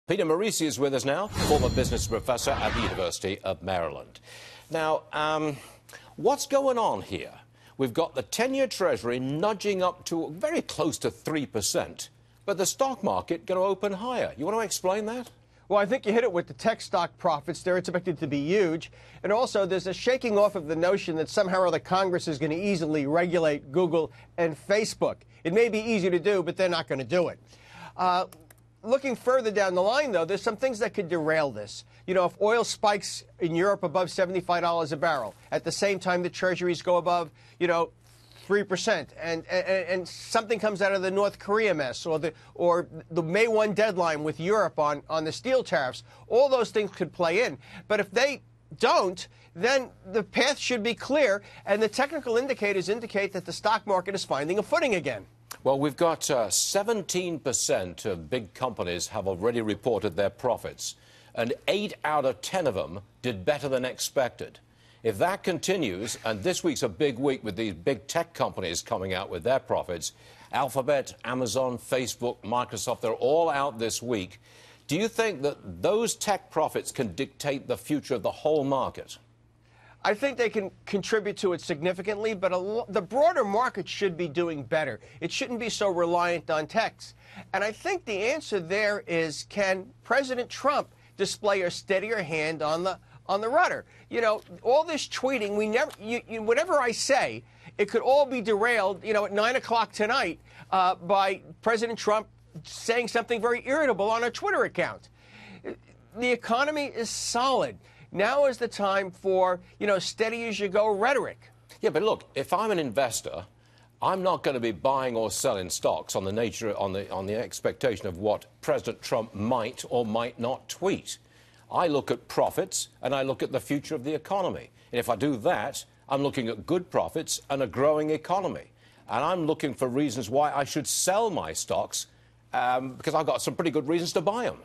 Peter Morici is with us now, former business professor at the University of Maryland. Now, what's going on here? We've got the 10-year Treasury nudging up to very close to 3%, but the stock market going to open higher. You want to explain that? Well, I think you hit it with the tech stock profits. They're expected to be huge. And also, there's a shaking off of the notion that somehow or other Congress is going to easily regulate Google and Facebook. It may be easy to do, but they're not going to do it. Looking further down the line, though, there's some things that could derail this. You know, if oil spikes in Europe above $75 a barrel, at the same time the treasuries go above, 3%, and something comes out of the North Korea mess or the May 1 deadline with Europe on the steel tariffs, all those things could play in. But if they don't, then the path should be clear, and the technical indicators indicate that the stock market is finding a footing again. Well, we've got 17% of big companies have already reported their profits, and 8 out of 10 of them did better than expected. If that continues, and this week's a big week with these big tech companies coming out with their profits, Alphabet, Amazon, Facebook, Microsoft, they're all out this week. Do you think that those tech profits can dictate the future of the whole market? I think they can contribute to it significantly, but the broader market should be doing better. It shouldn't be so reliant on techs. And I think the answer there is, can President Trump display a steadier hand on the rudder? You know, all this tweeting, whatever I say, it could all be derailed, at 9 o'clock tonight by President Trump saying something very irritable on a Twitter account. The economy is solid. Now is the time for, steady-as-you-go rhetoric. Yeah, but look, if I'm an investor, I'm not going to be buying or selling stocks on the expectation of what President Trump might or might not tweet. I look at profits and I look at the future of the economy. And if I do that, I'm looking at good profits and a growing economy. And I'm looking for reasons why I should sell my stocks because I've got some pretty good reasons to buy them.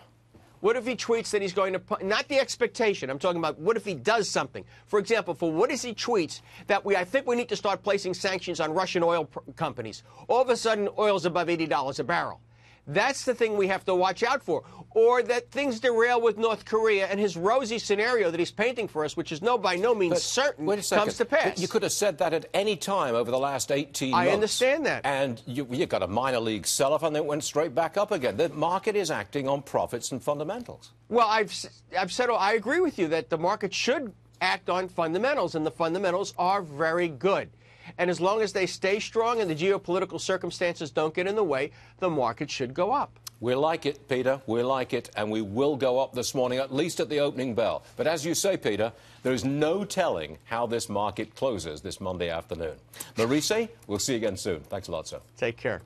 What if he tweets that he's going to, not the expectation, I'm talking about what if he does something? For example, what if he tweets that I think we need to start placing sanctions on Russian oil companies. All of a sudden, oil's above $80 a barrel. That's the thing we have to watch out for. Or that things derail with North Korea and his rosy scenario that he's painting for us, which is by no means certain, comes to pass. You could have said that at any time over the last 18 months. I understand that. And you got a minor league sell-off and then it went straight back up again. The market is acting on profits and fundamentals. Well, I've said I agree with you that the market should act on fundamentals, and the fundamentals are very good. And as long as they stay strong and the geopolitical circumstances don't get in the way, the market should go up. We like it, Peter. We like it, and we will go up this morning, at least at the opening bell. But as you say, Peter, there is no telling how this market closes this Monday afternoon. Morici, we'll see you again soon. Thanks a lot, sir. Take care.